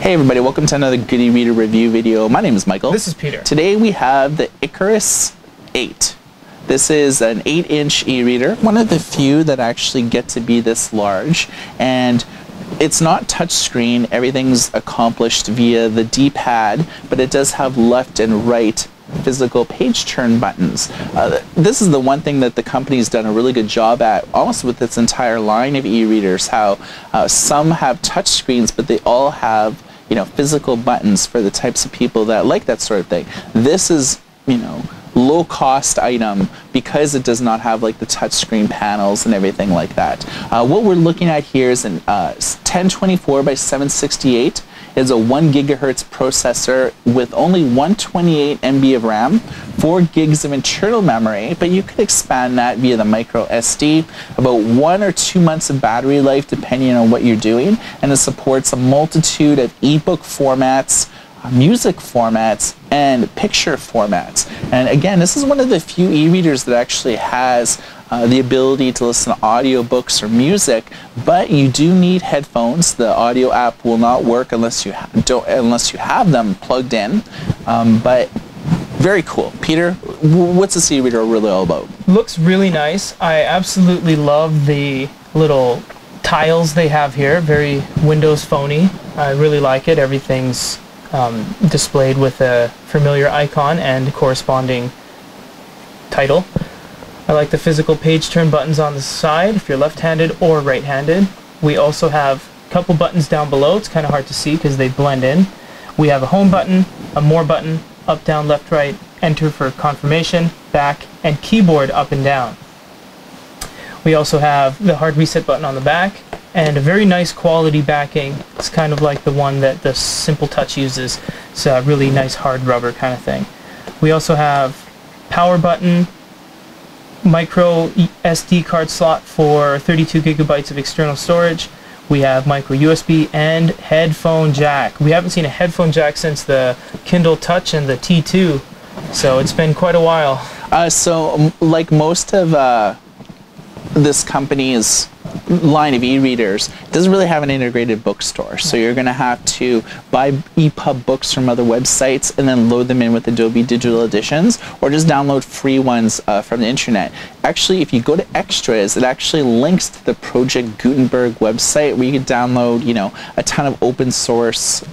Hey everybody, welcome to another good e-reader review video. My name is Michael. This is Peter. Today we have the Icarus 8. This is an 8-inch e-reader, one of the few that actually get to be this large, and it's not touchscreen. Everything's accomplished via the D-pad, but it does have left and right physical page turn buttons. This is the one thing that the company's done a really good job at, almost with its entire line of e-readers, how some have touch screens, but they all have, you know, physical buttons for the types of people that like that sort of thing. This is, you know, low cost item because it does not have like the touch screen panels and everything like that. What we're looking at here is an 1024 by 768. Is a 1 gigahertz processor with only 128 MB of RAM, 4 gigs of internal memory, but you could expand that via the micro SD, about 1 or 2 months of battery life depending on what you're doing, and it supports a multitude of ebook formats, music formats, and picture formats. And again, this is one of the few e-readers that actually has the ability to listen to audiobooks or music, but you do need headphones. The audio app will not work unless you have them plugged in. But very cool. Peter, what's this e-reader really all about? Looks really nice. I absolutely love the little tiles they have here. Very Windows Phone-y. I really like it. Everything's displayed with a familiar icon and corresponding title. I like the physical page turn buttons on the side if you're left-handed or right-handed. We also have a couple buttons down below. It's kind of hard to see because they blend in. We have a home button, a more button, up, down, left, right, enter for confirmation, back, and keyboard up and down. We also have the hard reset button on the back and a very nice quality backing. It's kind of like the one that the Simple Touch uses. It's a really nice hard rubber kind of thing. We also have power button, micro SD card slot for 32 gigabytes of external storage. We have micro USB and headphone jack. We haven't seen a headphone jack since the Kindle Touch and the T2, so it's been quite a while. So like most of this company's line of e-readers, it doesn't really have an integrated bookstore, so you're going to have to buy EPUB books from other websites and then load them in with Adobe Digital Editions, or just download free ones from the internet. Actually, if you go to Extras, it actually links to the Project Gutenberg website where you can download, you know, a ton of open source,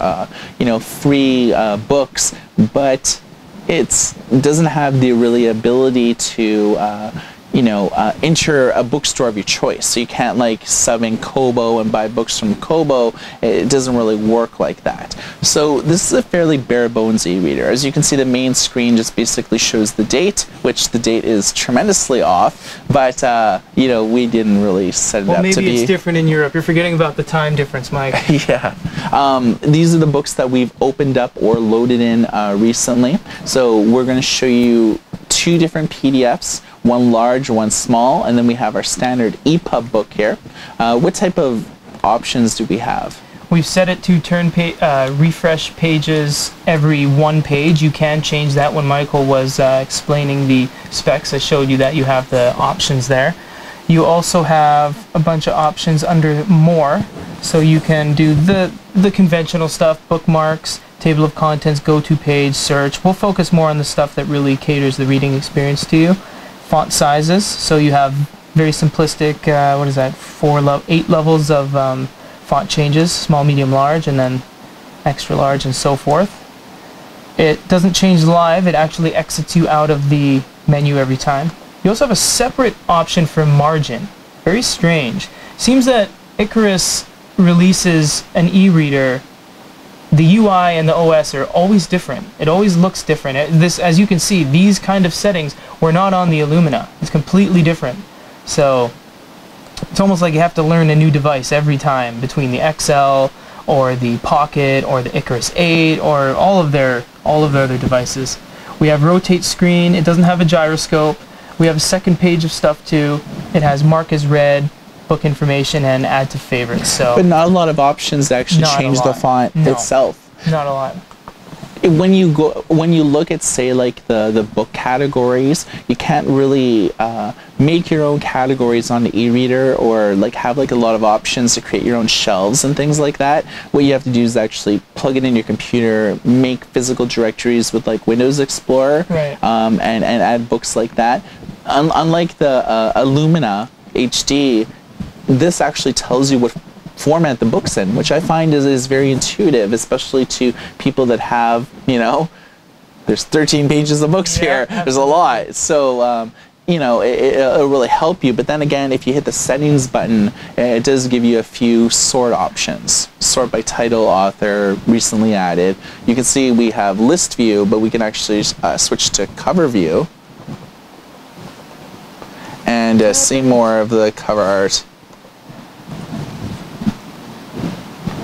you know, free books, but it doesn't have the really ability to you know, enter a bookstore of your choice. So you can't like sub in Kobo and buy books from Kobo. It doesn't really work like that. So this is a fairly bare bones e-reader. As you can see, the main screen just basically shows the date, which the date is tremendously off, but you know, we didn't really set it up to be. Well, maybe it's different in Europe. You're forgetting about the time difference, Mike. Yeah. These are the books that we've opened up or loaded in recently. So we're going to show you two different PDFs, one large, one small, and then we have our standard EPUB book here. What type of options do we have? We've set it to refresh pages every 1 page. You can change that. When Michael was explaining the specs, I showed you that you have the options there. You also have a bunch of options under more, so you can do the conventional stuff, bookmarks, table of contents, go-to page, search. We'll focus more on the stuff that really caters the reading experience to you. Font sizes, so you have very simplistic, what is that, 8 levels of font changes, small, medium, large, and then extra large and so forth. It doesn't change live, it actually exits you out of the menu every time. You also have a separate option for margin. Very strange. Seems that Icarus releases an e-reader, the UI and the OS are always different. It always looks different. As you can see, these kind of settings were not on the Illumina. It's completely different. So it's almost like you have to learn a new device every time between the XL or the Pocket or the Icarus 8 or all of their other devices. We have rotate screen. It doesn't have a gyroscope. We have a second page of stuff too. It has mark as read, book information, and add to favorites. So, but not a lot of options to actually change the font itself. Not a lot. when you look at, say, like the book categories, you can't really make your own categories on the e-reader, or like have like a lot of options to create your own shelves and things like that. What you have to do is actually plug it in your computer, make physical directories with like Windows Explorer, right. And add books like that. Unlike the Illumina HD, this actually tells you what format the book's in, which I find is very intuitive, especially to people that have, you know, there's 13 pages of books here. Absolutely. There's a lot. So, you know, it'll really help you. But then again, if you hit the settings button, it does give you a few sort options. Sort by title, author, recently added. You can see we have list view, but we can actually switch to cover view and see more of the cover art.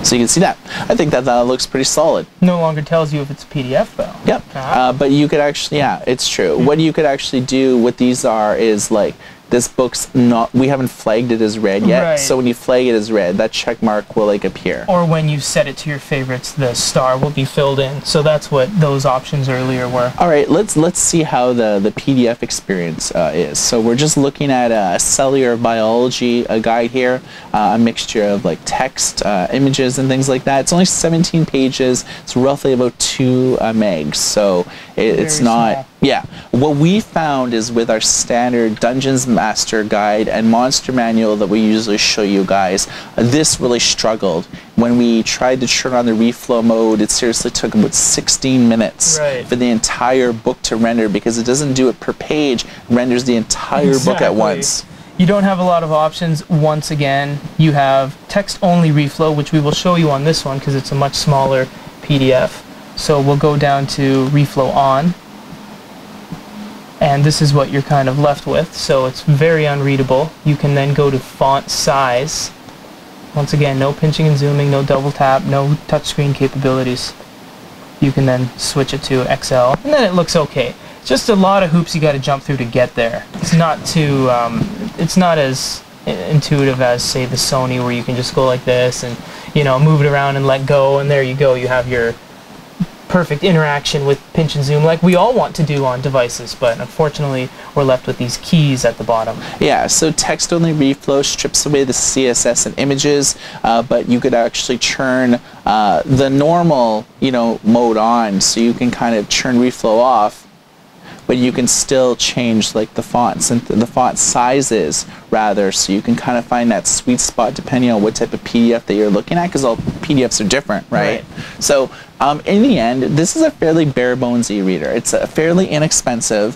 So you can see that. I think that looks pretty solid. No longer tells you if it's a PDF though. Yep. But you could actually, yeah, it's true. What you could actually do, what these are, is like, this book's not, we haven't flagged it as read yet. Right. So when you flag it as read, that check mark will like appear. Or when you set it to your favorites, the star will be filled in. So that's what those options earlier were. All right, let's see how the PDF experience is. So we're just looking at a cellular biology guide here, a mixture of like text, images, and things like that. It's only 17 pages. It's roughly about 2 megs. So it's not. Small. Yeah, what we found is with our standard Dungeons Master Guide and Monster Manual that we usually show you guys, this really struggled. When we tried to turn on the reflow mode, it seriously took about 16 minutes for the entire book to render, because it doesn't do it per page, it renders the entire book at once. You don't have a lot of options. Once again, you have text-only reflow, which we will show you on this one because it's a much smaller PDF. So we'll go down to reflow on. And this is what you're kind of left with, so it's very unreadable. You can then go to font size. Once again, no pinching and zooming, no double tap, no touchscreen capabilities. You can then switch it to XL, and then it looks okay. Just a lot of hoops you got to jump through to get there. It's not too, it's not as intuitive as, say, the Sony, where you can just go like this and, you know, move it around and let go, and there you go. You have your perfect interaction with pinch and zoom like we all want to do on devices, but unfortunately we're left with these keys at the bottom. Yeah, so text-only reflow strips away the CSS and images, but you could actually turn the normal, you know, mode on, so you can kind of turn reflow off, but you can still change like the fonts and the font sizes rather, so you can kind of find that sweet spot depending on what type of PDF that you're looking at, because all PDFs are different, right? So in the end, this is a fairly bare bones e-reader. It's fairly inexpensive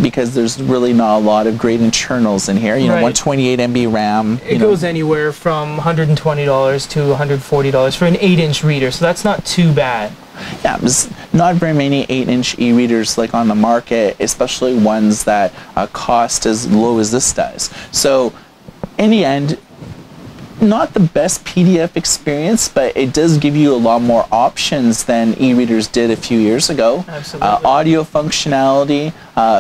because there's really not a lot of great internals in here. You know, 128 MB RAM. It goes anywhere from $120 to $140 for an 8-inch reader, so that's not too bad. Yeah, there's not very many 8-inch e-readers like on the market, especially ones that cost as low as this does. So in the end, not the best PDF experience, but it does give you a lot more options than e-readers did a few years ago. Absolutely. Audio functionality,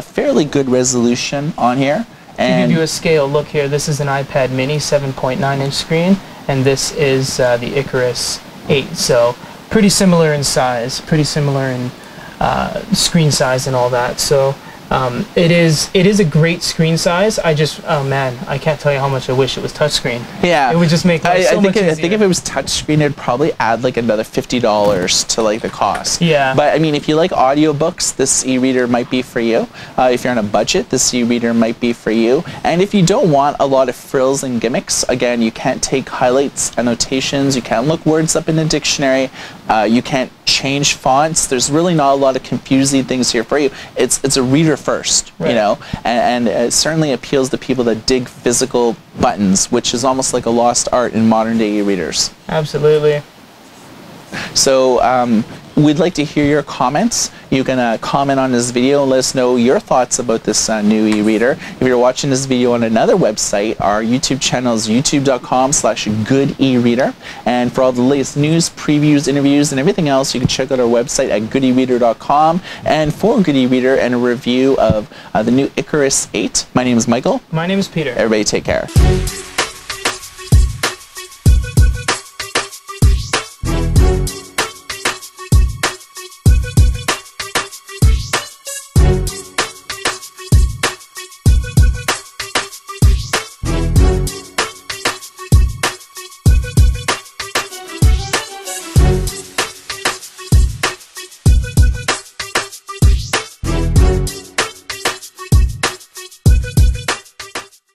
fairly good resolution on here. And to give you a scale, look here, this is an iPad mini 7.9-inch screen, and this is the Icarus 8. So pretty similar in size, pretty similar in screen size and all that. So it is a great screen size. I just, oh man, I can't tell you how much I wish it was touchscreen. Yeah, it would just make life so much easier. I think if it was touchscreen, it'd probably add like another $50 to like the cost. Yeah. But I mean, if you like audiobooks, this e-reader might be for you. If you're on a budget, this e-reader might be for you. And if you don't want a lot of frills and gimmicks, again, you can't take highlights, annotations, you can't look words up in the dictionary, you can't change fonts. There's really not a lot of confusing things here for you. It's a reader first, you know, and it certainly appeals to people that dig physical buttons, which is almost like a lost art in modern day e-readers. Absolutely. So we'd like to hear your comments. You can comment on this video and let us know your thoughts about this new e-reader. If you're watching this video on another website, our YouTube channel is youtube.com/goodereader. And for all the latest news, previews, interviews, and everything else, you can check out our website at goodereader.com. And for Good e-reader and a review of the new Icarus 8, my name is Michael. My name is Peter. Everybody take care.